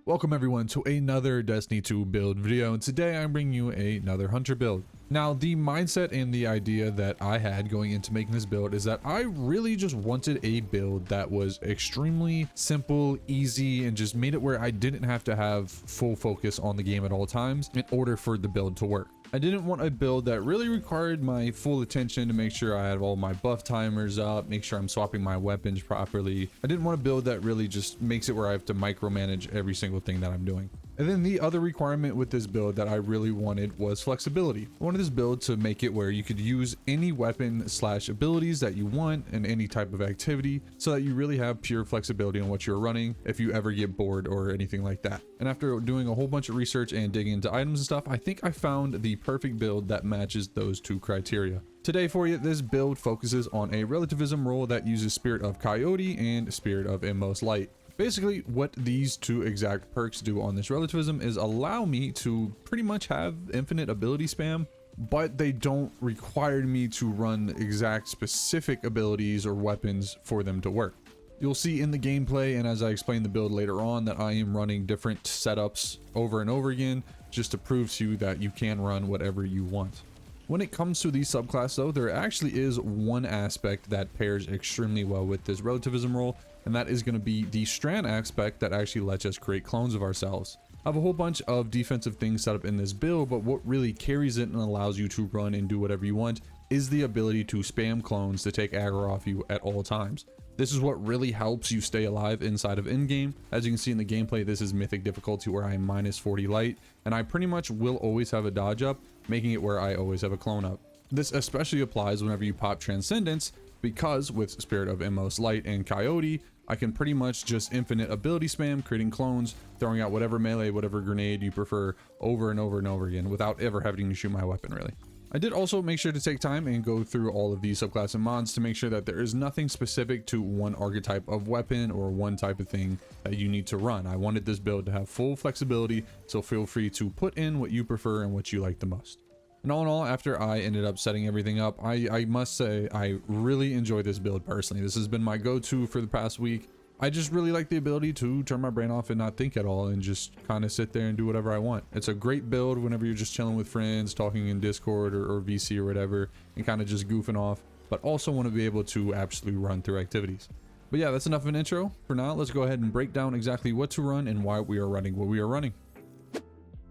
Welcome everyone to another Destiny 2 build video, and today I'm bringing you another hunter build. Now, the mindset and the idea that I had going into making this build is that I really just wanted a build that was extremely simple, easy, and just made it where I didn't have to have full focus on the game at all times in order for the build to work. I didn't want a build that really required my full attention to make sure I had all my buff timers up, make sure I'm swapping my weapons properly. I didn't want a build that really just makes it where I have to micromanage every single thing that I'm doing. And then the other requirement with this build that I really wanted was flexibility. I wanted this build to make it where you could use any weapon / abilities that you want in any type of activity so that you really have pure flexibility on what you're running if you ever get bored or anything like that. And after doing a whole bunch of research and digging into items and stuff, I think I found the perfect build that matches those two criteria. Today for you, this build focuses on a relativism role that uses Spirit of Coyote and Spirit of Inmost Light. Basically, what these two exact perks do on this relativism is allow me to pretty much have infinite ability spam, but they don't require me to run exact specific abilities or weapons for them to work. You'll see in the gameplay, and as I explain the build later on, that I am running different setups over and over again just to prove to you that you can run whatever you want. When it comes to the subclass though, there actually is one aspect that pairs extremely well with this relativism role, and that is going to be the strand aspect that actually lets us create clones of ourselves. I have a whole bunch of defensive things set up in this build, but what really carries it and allows you to run and do whatever you want is the ability to spam clones to take aggro off you at all times. This is what really helps you stay alive inside of in-game. As you can see in the gameplay, this is mythic difficulty where I am -40 light, and I pretty much will always have a dodge up, making it where I always have a clone up. This especially applies whenever you pop Transcendence, because with Spirit of Inmost Light and Coyote, I can pretty much just infinite ability spam, creating clones, throwing out whatever melee, whatever grenade you prefer over and over and over again without ever having to shoot my weapon really. I did also make sure to take time and go through all of these subclass and mods to make sure that there is nothing specific to one archetype of weapon or one type of thing that you need to run. I wanted this build to have full flexibility, so feel free to put in what you prefer and what you like the most. And all in all, after I ended up setting everything up, I must say I really enjoy this build personally. This has been my go-to for the past week. I just really like the ability to turn my brain off and not think at all and just kind of sit there and do whatever I want. It's a great build whenever you're just chilling with friends, talking in Discord or VC or whatever, and kind of just goofing off, but also want to be able to absolutely run through activities. But yeah, that's enough of an intro. For now, let's go ahead and break down exactly what to run and why we are running what we are running.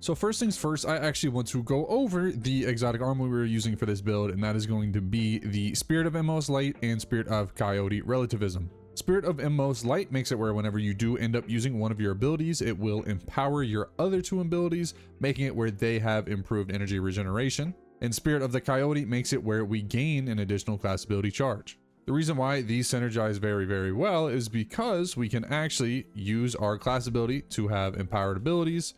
So first things first, I actually want to go over the exotic armor we were using for this build, and that is going to be the Spirit of Inmost Light and Spirit of Coyote relativism. Spirit of Inmost Light makes it where whenever you do end up using one of your abilities, it will empower your other two abilities, making it where they have improved energy regeneration. And Spirit of the Coyote makes it where we gain an additional class ability charge. The reason why these synergize very well is because we can actually use our class ability to have empowered abilities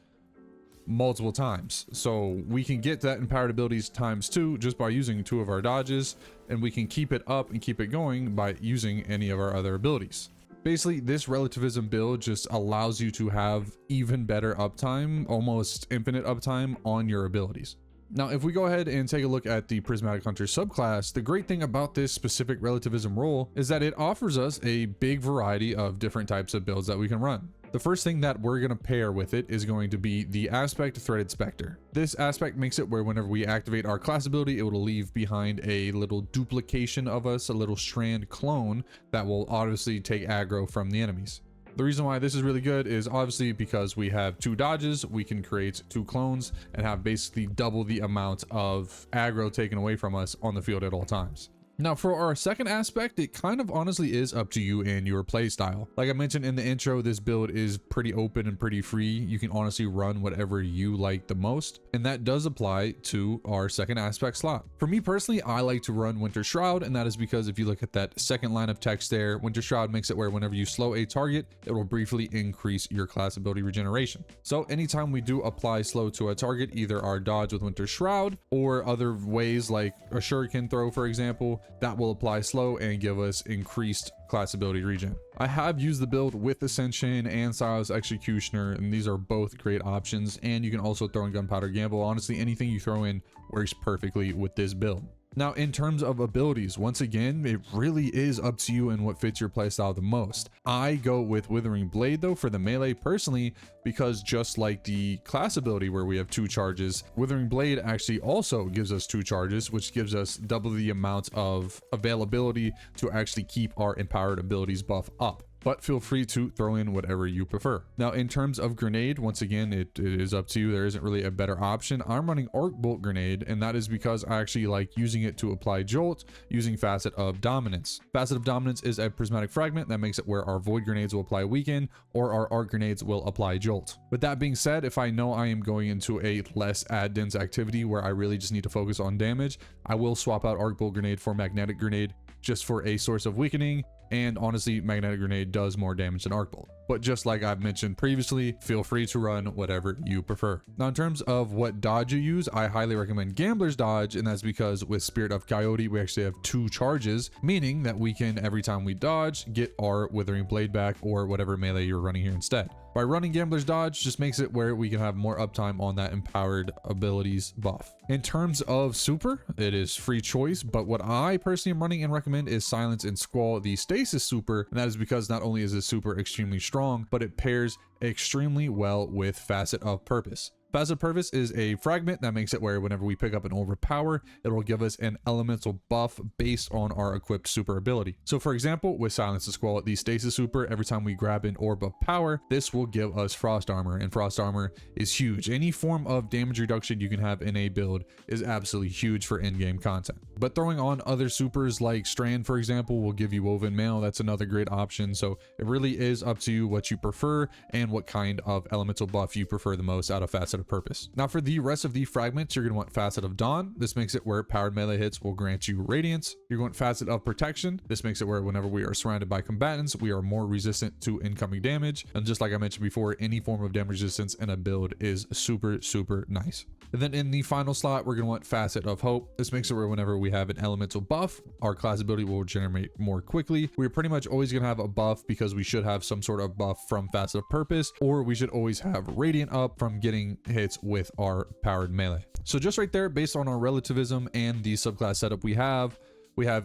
multiple times. So we can get that empowered abilities ×2 just by using 2 of our dodges, and we can keep it up and keep it going by using any of our other abilities. Basically, this relativism build just allows you to have even better uptime, almost infinite uptime on your abilities. Now, if we go ahead and take a look at the Prismatic Hunter subclass, the great thing about this specific relativism role is that it offers us a big variety of different types of builds that we can run. The first thing that we're going to pair with it is going to be the Aspect Threaded Spectre. This aspect makes it where whenever we activate our class ability, it will leave behind a little duplication of us, a little strand clone that will obviously take aggro from the enemies. The reason why this is really good is obviously because we have 2 dodges, we can create 2 clones and have basically double the amount of aggro taken away from us on the field at all times. Now for our second aspect, it kind of honestly is up to you and your playstyle. Like I mentioned in the intro, this build is pretty open and pretty free. You can honestly run whatever you like the most, and that does apply to our second aspect slot. For me personally, I like to run Winter Shroud, and that is because if you look at that second line of text there, Winter Shroud makes it where whenever you slow a target, it will briefly increase your class ability regeneration. So anytime we do apply slow to a target, either our dodge with Winter Shroud or other ways like a shuriken throw, for example, that will apply slow and give us increased class ability regen. I have used the build with Ascension and Silas Executioner, and these are both great options, and you can also throw in Gunpowder Gamble. Honestly, anything you throw in works perfectly with this build. Now, in terms of abilities, once again, it really is up to you and what fits your playstyle the most. I go with Withering Blade though for the melee personally, because just like the class ability where we have 2 charges, Withering Blade actually also gives us 2 charges, which gives us double the amount of availability to actually keep our empowered abilities buff up. But feel free to throw in whatever you prefer. Now, in terms of grenade, once again, it is up to you. There isn't really a better option. I'm running Arc Bolt Grenade, and that is because I actually like using it to apply Jolt using Facet of Dominance. Facet of Dominance is a prismatic fragment that makes it where our Void Grenades will apply Weaken, or our Arc Grenades will apply Jolt. With that being said, if I know I am going into a less dense activity where I really just need to focus on damage, I will swap out Arc Bolt Grenade for Magnetic Grenade just for a source of weakening. And honestly, Magnetic Grenade does more damage than Arc Bolt. But just like I've mentioned previously, feel free to run whatever you prefer. Now, in terms of what dodge you use, I highly recommend Gambler's Dodge, and that's because with Spirit of Coyote, we actually have 2 charges, meaning that we can, every time we dodge, get our Withering Blade back or whatever melee you're running here instead. By running Gambler's Dodge just makes it where we can have more uptime on that empowered abilities buff. In terms of super, it is free choice, but what I personally am running and recommend is Silence and Squall, the stasis super, and that is because not only is this super extremely strong, but it pairs extremely well with Facet of Purpose. Facet of Purpose is a fragment that makes it where whenever we pick up an Orb of Power, it will give us an elemental buff based on our equipped super ability. So for example, with Silence and Squall, the stasis super, every time we grab an Orb of Power, this will give us Frost Armor, and Frost Armor is huge. Any form of damage reduction you can have in a build is absolutely huge for in-game content. But throwing on other supers like Strand, for example, will give you Woven Mail. That's another great option. So it really is up to you what you prefer and what kind of elemental buff you prefer the most out of Facet of Purpose. Now for the rest of the fragments, you're going to want Facet of Dawn. This makes it where powered melee hits will grant you Radiance. You're going to want Facet of Protection. This makes it where whenever we are surrounded by combatants, we are more resistant to incoming damage. And just like I mentioned before, any form of damage resistance in a build is super, super nice. And then in the final slot, we're going to want Facet of Hope. This makes it where whenever we have an elemental buff, our class ability will regenerate more quickly. We're pretty much always going to have a buff because we should have some sort of buff from Facet of Purpose, or we should always have Radiant up from getting hits with our powered melee. So just right there, based on our relativism and the subclass setup we have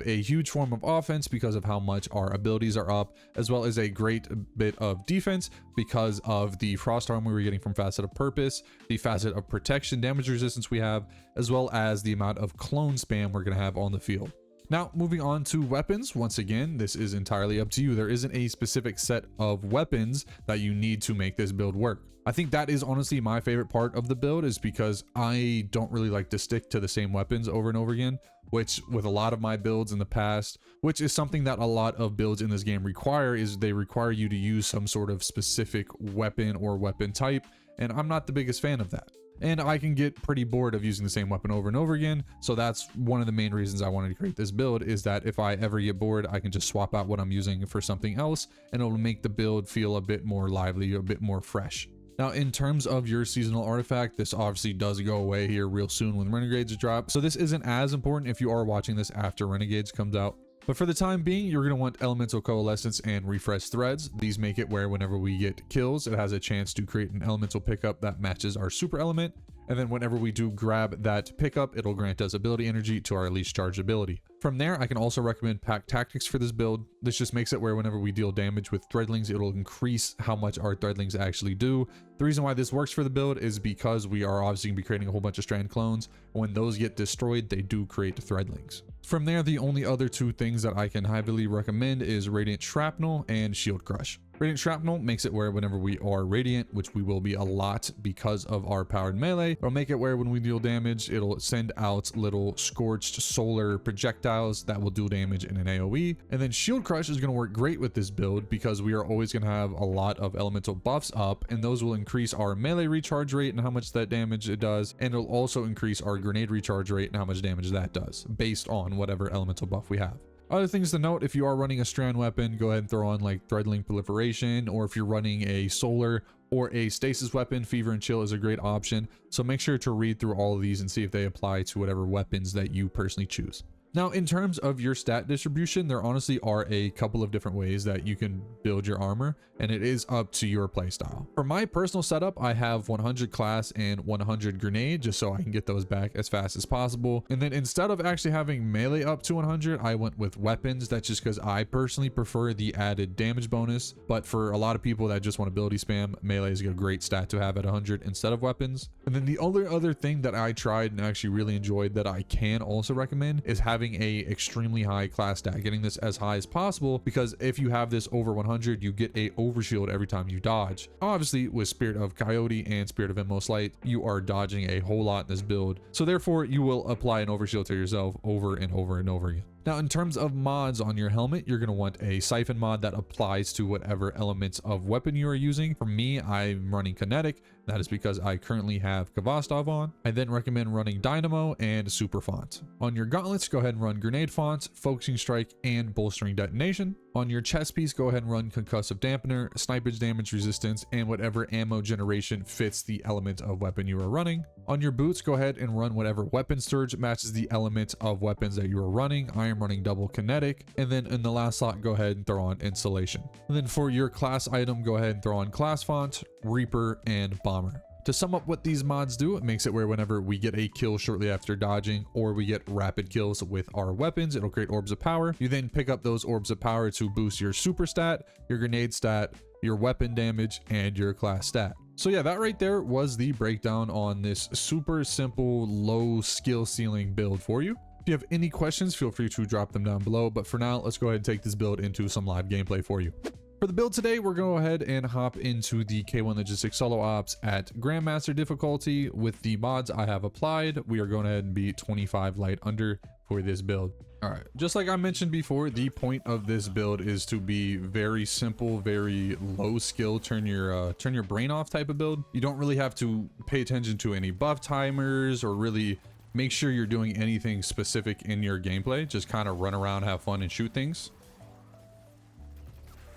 a huge form of offense because of how much our abilities are up, as well as a great bit of defense because of the Frost Armor we're getting from Facet of Purpose, the Facet of Protection damage resistance we have, as well as the amount of clone spam we're going to have on the field. Now, moving on to weapons. Once again, this is entirely up to you. There isn't a specific set of weapons that you need to make this build work. I think that is honestly my favorite part of the build, is because I don't really like to stick to the same weapons over and over again, which with a lot of my builds in the past, which is something that a lot of builds in this game require, is they require you to use some sort of specific weapon or weapon type, and I'm not the biggest fan of that. And I can get pretty bored of using the same weapon over and over again. So that's one of the main reasons I wanted to create this build, is that if I ever get bored, I can just swap out what I'm using for something else, and it'll make the build feel a bit more lively, a bit more fresh. Now, in terms of your seasonal artifact, this obviously does go away here real soon when Renegades drop. So this isn't as important if you are watching this after Renegades comes out. But for the time being, you're going to want Elemental Coalescence and Refresh Threads. These make it where whenever we get kills, it has a chance to create an elemental pickup that matches our super element. And then whenever we do grab that pickup, it'll grant us ability energy to our least charged ability. From there, I can also recommend Pack Tactics for this build. This just makes it where whenever we deal damage with Threadlings, it'll increase how much our Threadlings actually do. The reason why this works for the build is because we are obviously going to be creating a whole bunch of Strand clones. When those get destroyed, they do create Threadlings. From there, the only other 2 things that I can heavily recommend is Radiant Shrapnel and Shield Crush. Radiant Shrapnel makes it where whenever we are Radiant, which we will be a lot because of our powered melee, it'll make it where when we deal damage, it'll send out little scorched solar projectiles that will do damage in an AoE. And then Shield Crush is going to work great with this build because we are always going to have a lot of elemental buffs up, and those will increase our melee recharge rate and how much that damage it does, and it'll also increase our grenade recharge rate and how much damage that does based on whatever elemental buff we have. Other things to note, if you are running a strand weapon, go ahead and throw on like Threadling Proliferation, or if you're running a solar or a stasis weapon, Fever and Chill is a great option. So make sure to read through all of these and see if they apply to whatever weapons that you personally choose. Now, in terms of your stat distribution, there honestly are a couple of different ways that you can build your armor, and it is up to your playstyle. For my personal setup, I have 100 class and 100 grenade, just so I can get those back as fast as possible. And then instead of actually having melee up to 100, I went with weapons. That's just because I personally prefer the added damage bonus. But for a lot of people that just want ability spam, melee is a great stat to have at 100 instead of weapons. And then the only other thing that I tried and actually really enjoyed that I can also recommend is having a extremely high class stat, getting this as high as possible, because if you have this over 100, you get a overshield every time you dodge. Obviously, with Spirit of Coyote and Spirit of Inmost Light, you are dodging a whole lot in this build, so therefore you will apply an overshield to yourself over and over and over again. Now, in terms of mods on your helmet, you're going to want a siphon mod that applies to whatever elements of weapon you are using. For me, I'm running kinetic. That is because I currently have Kvastov on. I then recommend running Dynamo and Super Font. On your gauntlets, go ahead and run Grenade Font, Focusing Strike, and Bolstering Detonation. On your chest piece, go ahead and run Concussive Dampener, Snipage Damage Resistance, and whatever ammo generation fits the element of weapon you are running. On your boots, go ahead and run whatever weapon surge matches the element of weapons that you are running. I am running double kinetic. And then in the last slot, go ahead and throw on Insulation. And then for your class item, go ahead and throw on Class Font, Reaper, and Bomber. To sum up what these mods do, it makes it where whenever we get a kill shortly after dodging, or we get rapid kills with our weapons, it'll create orbs of power. You then pick up those orbs of power to boost your super stat, your grenade stat, your weapon damage, and your class stat. So yeah, that right there was the breakdown on this super simple, low skill ceiling build for you. If you have any questions, feel free to drop them down below. But for now, let's go ahead and take this build into some live gameplay for you. For the build today, we're going to go ahead and hop into the K1 Logistics Solo Ops at Grandmaster difficulty. With the mods I have applied, we are going ahead and be 25 light under for this build. All right, just like I mentioned before, the point of this build is to be very simple, very low skill, turn your brain off type of build. You don't really have to pay attention to any buff timers or really make sure you're doing anything specific in your gameplay. Just kind of run around, have fun, and shoot things.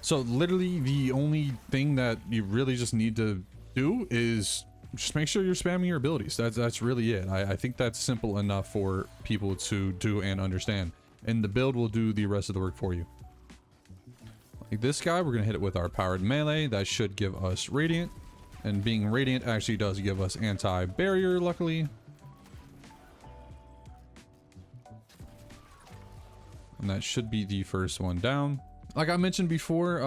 So literally the only thing that you really just need to do is just make sure you're spamming your abilities. That's really it. I think that's simple enough for people to do and understand. And the build will do the rest of the work for you. Like this guy, we're going to hit it with our powered melee. That should give us Radiant. And being Radiant actually does give us anti-barrier, luckily. And that should be the first one down. Like I mentioned before,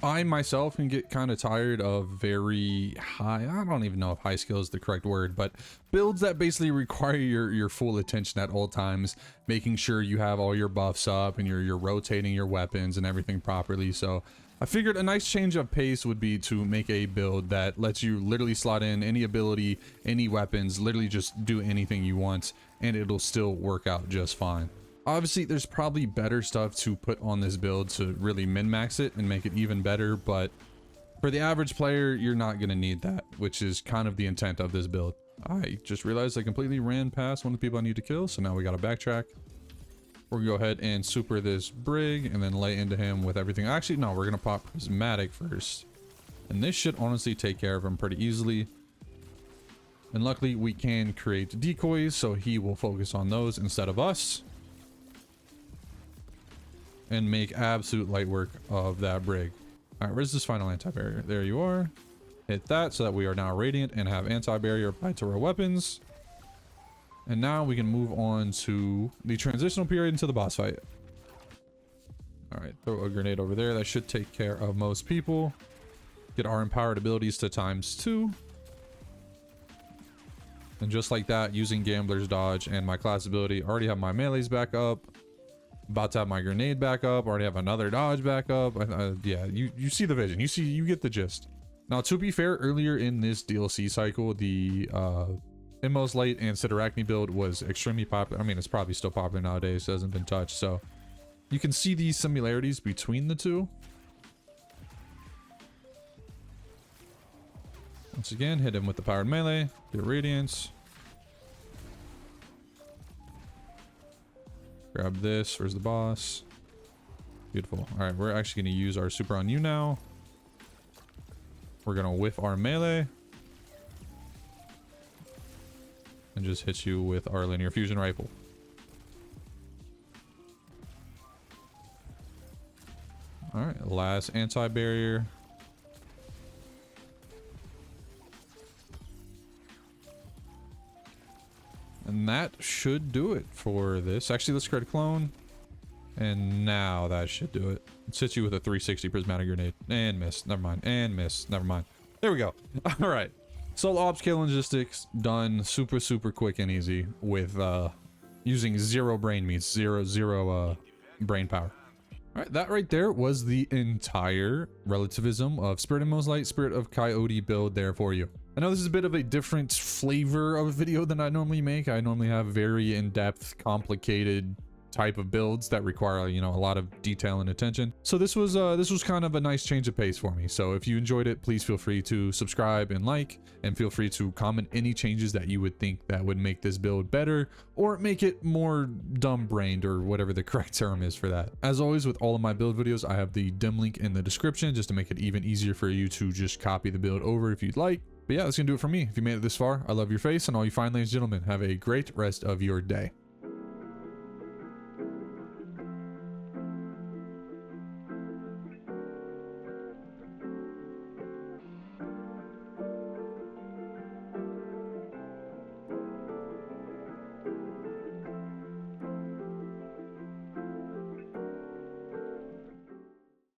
I myself can get kind of tired of very high, I don't even know if high skill is the correct word, but builds that basically require your full attention at all times, making sure you have all your buffs up and you're rotating your weapons and everything properly. So I figured a nice change of pace would be to make a build that lets you literally slot in any ability, any weapons, literally just do anything you want, and it'll still work out just fine. Obviously, there's probably better stuff to put on this build to really min-max it and make it even better, but for the average player, you're not going to need that, which is kind of the intent of this build. I just realized I completely ran past one of the people I need to kill, so now we got to backtrack. We're going to go ahead and super this Brig and then lay into him with everything. Actually, no, we're going to pop Prismatic first. And this should honestly take care of him pretty easily. And luckily, we can create decoys, so he will focus on those instead of us. And make absolute light work of that Brig. All right, where's this final anti-barrier? There you are. Hit that so that we are now Radiant and have anti-barrier applied to our weapons. And now we can move on to the transitional period into the boss fight. All right, throw a grenade over there. That should take care of most people. Get our empowered abilities to ×2. And just like that, using Gambler's Dodge and my class ability, already have my melees back up. About to have my grenade back up. Already have another dodge back up. Yeah, you see the vision. You get the gist. Now, to be fair, earlier in this DLC cycle, the Inmost Light and Siderachne build was extremely popular. I mean, it's probably still popular nowadays. It hasn't been touched. So you can see these similarities between the two. Once again, hit him with the powered melee. Get Radiance. Grab this. Where's the boss? Beautiful. All right, we're actually going to use our super on you now. We're going to whiff our melee. And just hit you with our linear fusion rifle. All right, last anti-barrier. And that should do it for this. Actually, let's create a clone. And now that should do it. It hits you with a 360 prismatic grenade. And miss. Never mind. And miss. Never mind. There we go. All right. Solo ops, kill logistics done super, super quick and easy with using zero brain meats, zero brain power. All right, that right there was the entire relativism of Spirit of Moonlight, Spirit of Coyote build there for you. I know this is a bit of a different flavor of a video than I normally make. I normally have very in-depth, complicated type of builds that require, you know, a lot of detail and attention. So this was kind of a nice change of pace for me. So if you enjoyed it, please feel free to subscribe and like, and feel free to comment any changes that you would think that would make this build better or make it more dumb-brained, or whatever the correct term is for that. As always, with all of my build videos, I have the dim link in the description just to make it even easier for you to just copy the build over if you'd like. But yeah, that's gonna do it for me. If you made it this far, I love your face, and all you fine ladies and gentlemen, have a great rest of your day.